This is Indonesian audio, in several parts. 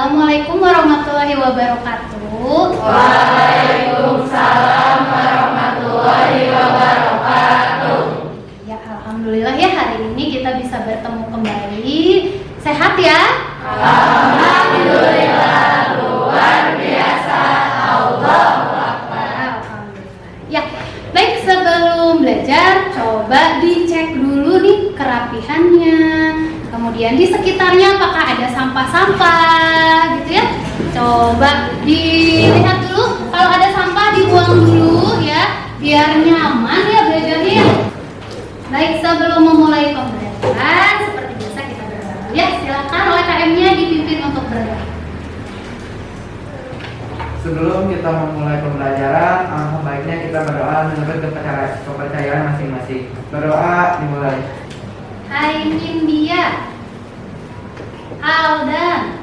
Assalamualaikum warahmatullahi wabarakatuh. Waalaikumsalam warahmatullahi wabarakatuh. Ya, alhamdulillah ya, hari ini kita bisa bertemu kembali. Sehat ya? Alhamdulillah, luar biasa. Allahu Akbar. Alhamdulillah. Ya, baik, sebelum belajar coba dicek dulu nih kerapihannya. Kemudian di sekitarnya apakah ada sampah-sampah gitu ya. Coba dilihat dulu, kalau ada sampah dibuang dulu ya, biar nyaman ya belajarnya ya. Baik, sebelum memulai pembelajaran seperti biasa kita berdoa ya. Silakan OKM-nya dipimpin untuk berdoa. Sebelum kita memulai pembelajaran, alangkah baiknya kita berdoa menurut kepercayaan masing-masing. Berdoa dimulai. Hai India, Aldan,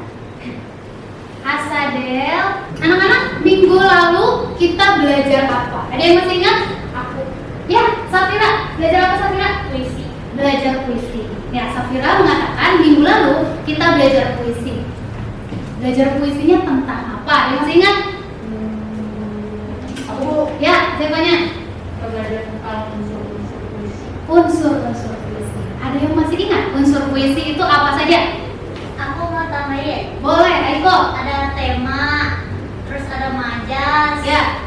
Asadel. Anak-anak, minggu lalu kita belajar apa? Ada yang masih ingat? Aku. Ya, Safira. Belajar apa Safira? Puisi. Belajar puisi. Ya, Safira mengatakan minggu lalu kita belajar puisi. Belajar puisinya tentang apa? Ada yang masih ingat? Aku Ya, siapanya? belajar tentang unsur-unsur puisi. Unsur-unsur puisi. Ada yang masih ingat unsur puisi itu apa saja? Aku mau tambahin. Boleh, Aiko. Ada tema, terus ada majas. Ya.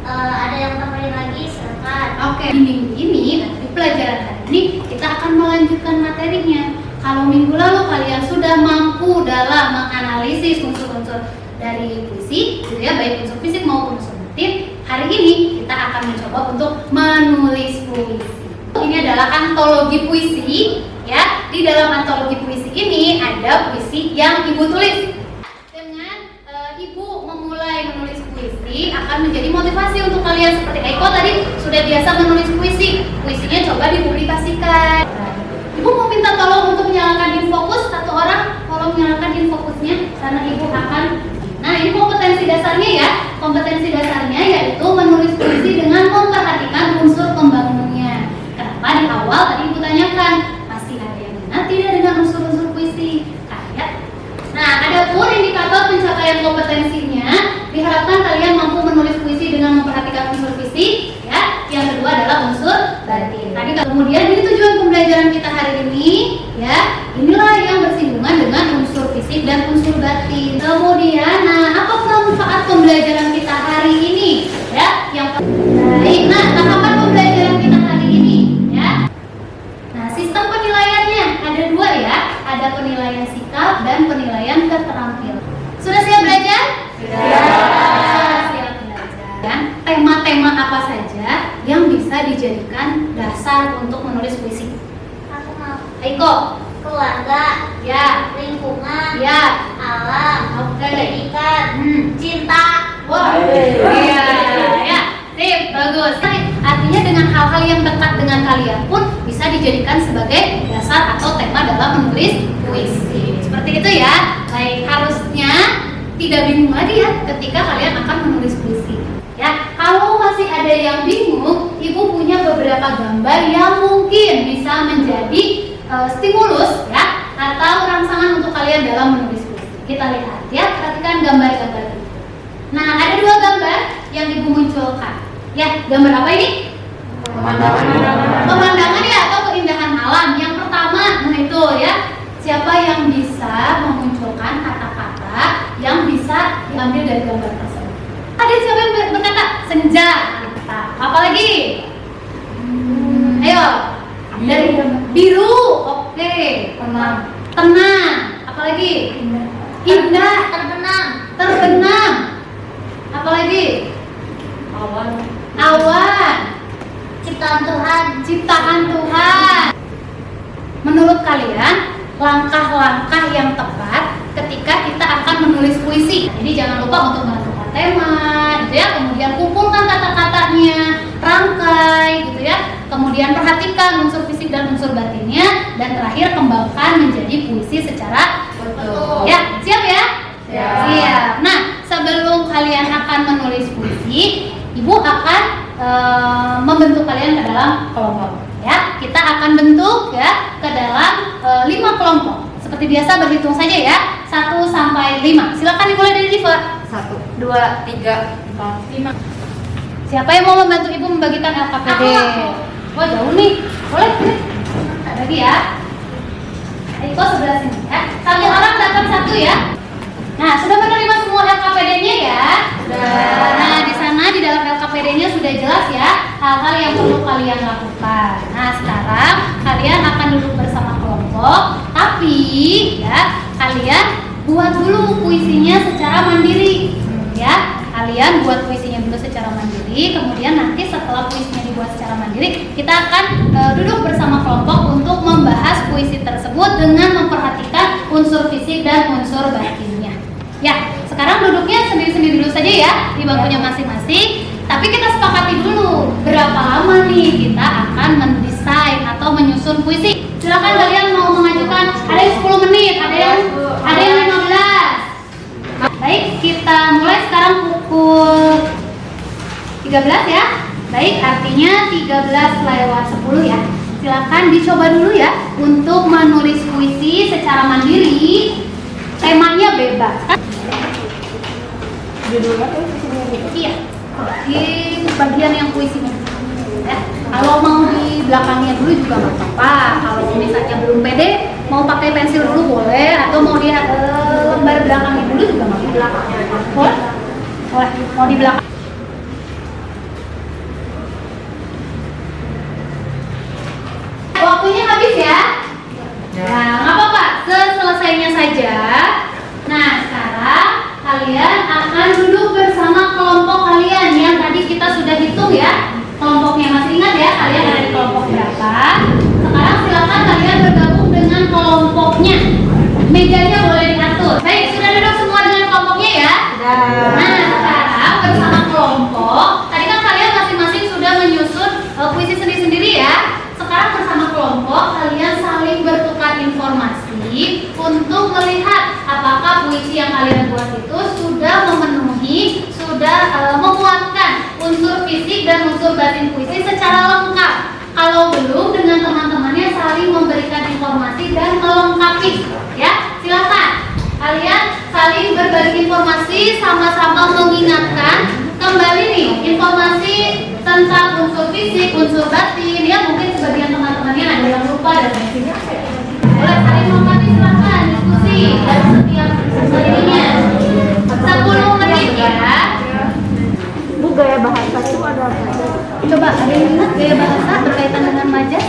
Ada yang tambahin lagi silakan. Oke, di minggu ini, di pelajaran hari ini kita akan melanjutkan materinya. Kalau minggu lalu kalian sudah mampu dalam menganalisis unsur-unsur dari puisi, gitu ya, baik unsur fisik maupun unsur batin, hari ini kita akan mencoba untuk menulis puisi. Ini adalah antologi puisi, ya. Di dalam antologi puisi ini ada puisi yang ibu tulis. Dengan ibu memulai menulis puisi akan menjadi motivasi untuk kalian. Seperti Aiko tadi sudah biasa menulis puisi, puisinya coba dipublikasikan. Ibu mau minta tolong untuk menyalakan infokus, satu orang tolong menyalakan infokusnya karena ibu akan. Nah, ini kompetensi dasarnya ya. Kompetensi dasarnya yaitu menulis puisi dengan memperhatikan unsur pembangunannya. Kenapa di awal tadi ibu tanyakan masih ada yang minat tidak dengan unsur-unsur puisi? Kayak. Nah, ada pun indikator pencapaian kompetensinya. Diharapkan kalian mampu menulis puisi dengan memperhatikan unsur fisik, ya. Yang kedua adalah unsur batin. Tadi kemudian ini tujuan pembelajaran kita hari ini, ya. Inilah yang bersinggungan dengan unsur fisik dan unsur batin. Kemudian, nah, apa manfaat pembelajaran kita hari ini? Ya, yang baik. Nah, tahapan pembelajaran kita hari ini, ya. Nah, sistem penilaiannya ada dua ya. Ada penilaian sikap dan penilaian keterampilan. Sudah siap belajar? Sudah siap belajar. Dan tema-tema apa saja yang bisa dijadikan dasar untuk menulis puisi? Aku mau Aiko. keluarga, Ya. lingkungan, Ya. alam, Oke. pendidikan, cinta. Wah, iya, ya, sip, bagus. Artinya dengan hal-hal yang dekat dengan kalian pun bisa dijadikan sebagai dasar atau tema dalam menulis puisi. Seperti itu ya. Baik, harusnya tidak bingung lagi ya ketika kalian akan menulis puisi. Ya, kalau masih ada yang bingung, ibu punya beberapa gambar yang mungkin bisa menjadi stimulus ya atau rangsangan untuk kalian dalam menulis puisi. Kita lihat ya, perhatikan gambar-gambar ini. Nah, ada dua gambar yang ibu munculkan. Ya, gambar apa ini? Pemandangan ya atau keindahan alam. Yang pertama, nah itu ya. Siapa yang bisa memunculkan kata-kata yang bisa diambil dari gambar tersebut? Ada siapa yang berkata senja? Apalagi? Ayo. Dari biru. Oke. Tenang. Apalagi? Indah. Terbenam. Apalagi? Awan. Ciptaan Tuhan. Menurut kalian, langkah-langkah yang tepat ketika kita akan menulis puisi. Jadi jangan lupa untuk menentukan tema, gitu ya. Kemudian kumpulkan kata-katanya, rangkai, gitu ya. Kemudian perhatikan unsur fisik dan unsur batinnya, dan terakhir kembangkan menjadi puisi secara utuh. Ya, siap ya? Siap. Nah, sebelum kalian akan menulis puisi, ibu akan membentuk kalian ke dalam kelompok. Ya, kita akan bentuk ya ke dalam 5 kelompok. Seperti biasa berhitung saja ya, 1 sampai 5. Silakan dimulai dari Diva. 1, 2, 3, 4, 5. Siapa yang mau membantu ibu membagikan LKPD? Wah jauh nih, boleh? Ada lagi ya. Iko sebelah sini ya. Satu orang dapat 1 ya. Nah, sudah menerima semua LKPD-nya ya? Sudah. Nah, di sana di dalam LKPD-nya sudah jelas ya hal-hal yang perlu kalian lakukan. Nah, sekarang kalian akan duduk bersama kelompok, tapi ya kalian buat dulu puisinya secara mandiri, ya. Kalian buat puisinya dulu secara mandiri, kemudian nanti setelah puisinya dibuat secara mandiri, kita akan duduk bersama kelompok untuk membahas puisi tersebut dengan memperhatikan unsur fisik dan unsur batinnya. Ya, sekarang duduknya sendiri-sendiri dulu saja ya di bangkunya masing-masing. Tapi kita sepakati dulu berapa lama nih kita akan mendesain atau menyusun puisi. Silakan kalian mau mengajukan, ada yang 10 menit, ada yang 15. Baik, kita mulai sekarang pukul 13 ya. Baik, artinya 13:10 ya. Silakan dicoba dulu ya untuk menulis puisi secara mandiri. Temanya bebas. Judulnya puisinya gitu. Iya, di bagian yang puisinya. Ya, kalau mau di belakangnya dulu juga nggak apa-apa. Kalau misalnya belum pede, mau pakai pensil dulu boleh, atau mau di lembar belakangnya dulu juga nggak apa-apa. Boleh, boleh. Mau di belakang. Waktunya habis ya. Nah, nggak apa-apa. Selesainya saja. Nah, sekarang kalian akan duduk bersama kelompok kalian yang tadi kita sudah hitung ya. Kelompoknya masih ingat ya, kalian ada di kelompok berapa? Sekarang silakan kalian bergabung dengan kelompoknya. Mejanya boleh diatur. Baik, sudah duduk semua dengan kelompoknya ya? Nah, sekarang bersama kelompok, tadi kan kalian masing-masing sudah menyusun puisi sendiri-sendiri ya. Sekarang bersama kelompok, kalian saling bertukar informasi untuk melihat apakah puisi yang kalian buat itu sudah memenuhi, sudah memuatkan unsur fisik dan unsur batin puisi secara lengkap. Kalau belum, dengan teman-temannya saling memberikan informasi dan melengkapi. Ya, silakan kalian saling berbagi informasi, sama-sama mengingatkan kembali nih informasi tentang unsur fisik, unsur batin. Ya, mungkin sebagian teman-temannya ada yang lupa dan lain-lain. Boleh saling melengkapi, silakan diskusi dan setiap ininya 10 menit ya. Bu, gaya bahasa itu ada apa? Coba ada yang ingat gaya bahasa berkaitan dengan majas?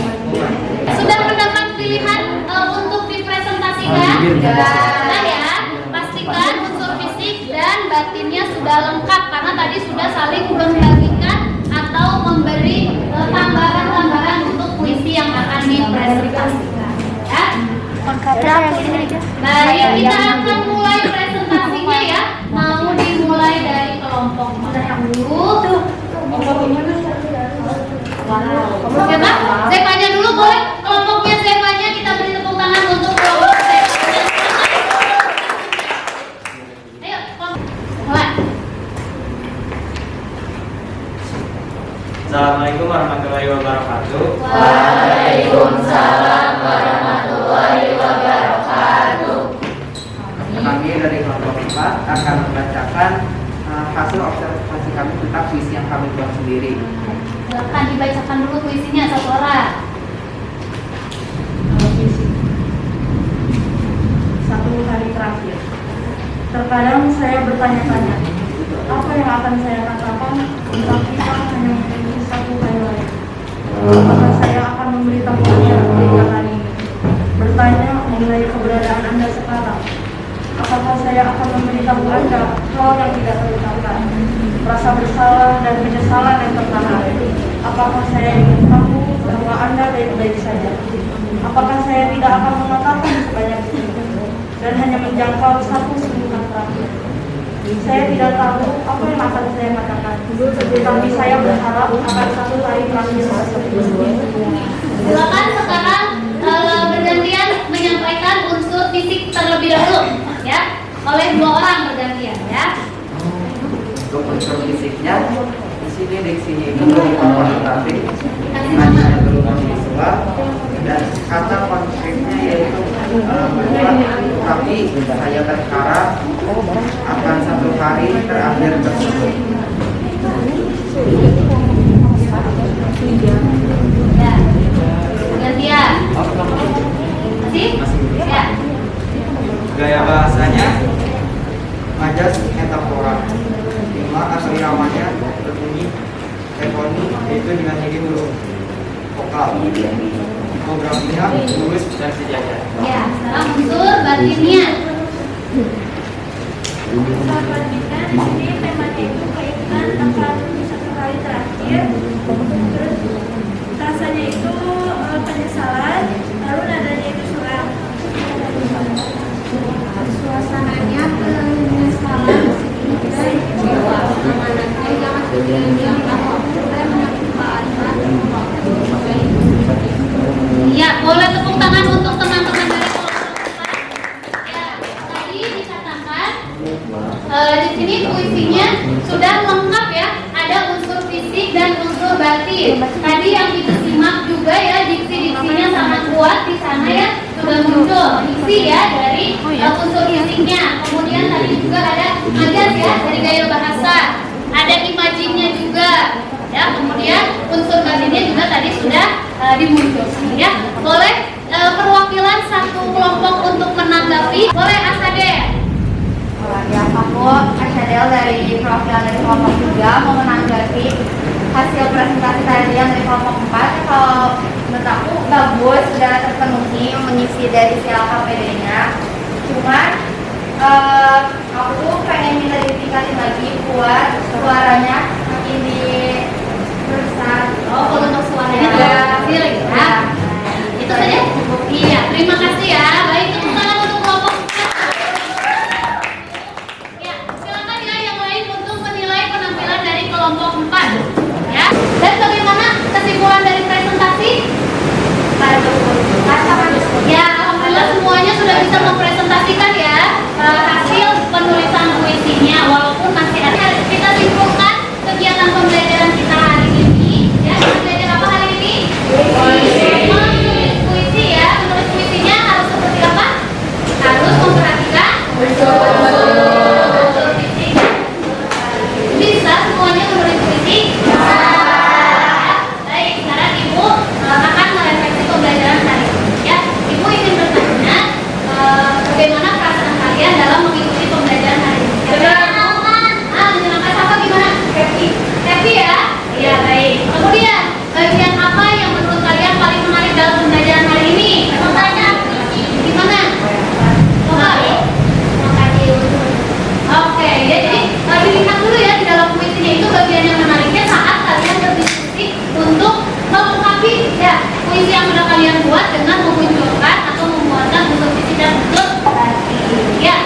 Sudah mendapat pilihan untuk dipresentasikan? Sudah ya. Pastikan unsur fisik dan batinnya sudah lengkap karena tadi sudah saling membagikan atau memberi tambahan-tambahan untuk puisi yang akan dipresentasikan. Ya. Baik, kita akan mulai presentasinya ya. Mau dimulai dari kelompok mana dulu? Oke Pak, Zevanya dulu boleh? Kelompoknya Zevanya kita beri tepuk tangan untuk kelompok Zevanya. Ayo, mulai. Assalamualaikum warahmatullahi wabarakatuh. Waalaikumsalam warahmatullahi wabarakatuh. Kami dari kelompok 4 akan membacakan hasil observasi kami tentang puisi yang kami buat sendiri. Silakan dibacakan dulu puisinya satu orang. Satu hari terakhir. Terkadang saya bertanya-tanya, apa yang akan saya katakan tentang kita hanya memiliki satu highlight? Apakah saya akan memberitahu Anda berita hari ini? Bertanya mengenai keberadaan Anda sekarang. Apakah saya akan memberitahu Anda hal yang tidak terlupakan? Rasa bersalah dan penyesalan yang tertanam. Apakah saya ingin tahu bahwa Anda baik-baik saja? Apakah saya tidak akan mengatakan sebanyak itu dan hanya menjangkau satu sebutan terakhir? Saya tidak tahu apa yang akan saya katakan, tapi saya berharap akan satu hari terakhir tersebut. Silakan sekarang bergantian menyampaikan unsur fisik terlebih dahulu ya, oleh 2 orang bergantian ya. Untuk unsur fisiknya, di sini diksinya itu berupa kualitatif, nadinya berupa visual, dan kata konkretnya yaitu berbuat Saya berharap akan satu hari terakhir tersebut. Ya. Gantian. Masih? Ya. Gaya bahasanya majas metafora, rima atau iramanya berbunyi tekoni, yaitu dengan tinggi huruf vokal. Tipografinya lurus dan sejajar. Ya, sekarang unsur batinnya. Unsur batinnya di sini temanya itu kaitan akan satu hari terakhir. Terus rasanya itu penyesalan, lalu nadanya itu suram. Suasananya penyesalan dan jiwa amanatnya jangan diam-diamkan sampai menyakitkan. Ya, boleh tepuk tangan untuk teman-teman dari kelompok 4. Ya, tadi dikatakan di sini puisinya sudah lengkap ya, ada unsur fisik dan unsur batin. Tadi yang kita simak juga ya, diksi-diksinya sangat kuat di sana ya, sudah muncul diksi ya dari unsur fisiknya. Kemudian tadi juga ada majas ya dari gaya bahasa, ada imajinnya juga ya. Kemudian unsur batinnya juga tadi sudah dimunculkan ya. Boleh perwakilan satu kelompok untuk menanggapi, boleh Asade. Ya, aku Asyadel dari perwakilan dari kelompok 3 mau menanggapi hasil presentasi tadi yang dari kelompok 4. Kalau menurut aku bagus, sudah terpenuhi mengisi dari CLKPD-nya. Cuman aku tuh pengen minta ditingkatin lagi buat suaranya makin dibesar. Oh, untuk suaranya berhasil ya. Itu saja. Iya, terima kasih ya. Baik, tepuk tangan untuk kelompok 4. Ya, silakan ya yang lain untuk menilai penampilan dari kelompok 4. Ya. Dan bagaimana kesimpulan dari presentasi? Ya, alhamdulillah semuanya sudah bisa mempresentasikan ya hasil penulisan puisinya, walaupun masih ada. Kita simpulkan kegiatan pembelajaran kita hari ini. Ya, kita belajar apa hari ini? Menulis puisi ya. Menulis puisinya harus seperti apa? Harus memperhatikan unsur fisik. Bisa semuanya menulis puisi? Baik, sekarang Ibu akan merefleksi pembelajaran hari ini. Ya, Ibu ingin bertanya bagaimana perasaan kalian dalam mengikuti pembelajaran hari ini? Menyenangkan apa gimana? Happy ya? Iya, baik. Kemudian bagian apa yang menurut kalian paling menarik dalam pembelajaran hari ini? Pertanyaan gimana? Oke, ya jadi dilihat dulu ya di dalam puisinya itu bagian yang menariknya saat kalian berdiskusi untuk melengkapi ya puisi yang sudah kalian buat dengan memunculkan atau memuatkan unsur fisik dan unsur batin. Ya,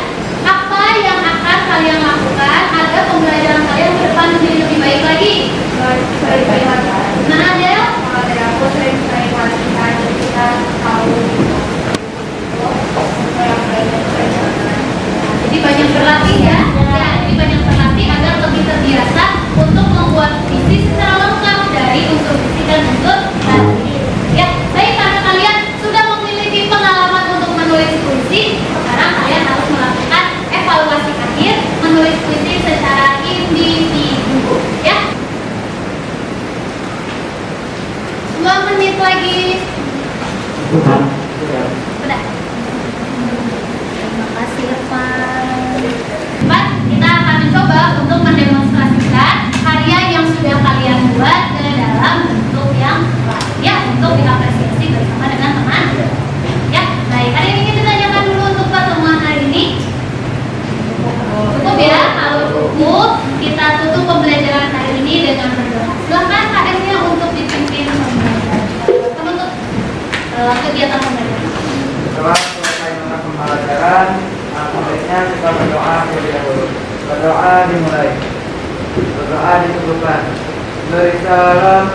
apa yang akan kalian lakukan agar pembelajaran kalian ke depan menjadi lebih baik lagi? Nah, ada? Kalau dari aku sering-sering latihan, jadi kita tahu Jadi banyak berlatih ya. Ya, jadi banyak berlatih agar lebih terbiasa untuk membuat puisi secara lengkap dari unsur fisik dan unsur batin. Ya, baik, karena kalian sudah memiliki pengalaman untuk menulis puisi, sekarang kalian harus melakukan evaluasi akhir menulis puisi secara individu. Ya. 2 menit lagi. Udah. Terima kasih, Irfan. Pak, kita akan mencoba untuk mendemonstrasikan karya yang sudah kalian buat ke dalam bentuk yang lain ya, untuk diapresiasi bersama dengan teman. Ya, baik. Ada yang ingin ditanyakan dulu untuk pertemuan hari ini? Cukup ya, kalau cukup kita tutup pembelajaran hari ini dengan berdoa. Silakan KM-nya untuk dipimpin penutup kegiatan pembelajaran. Setelah selesai masa pembelajaran, sebaiknya kita berdoa terlebih dahulu. Berdoa dimulai. Berdoa ditutupan. Beri salam.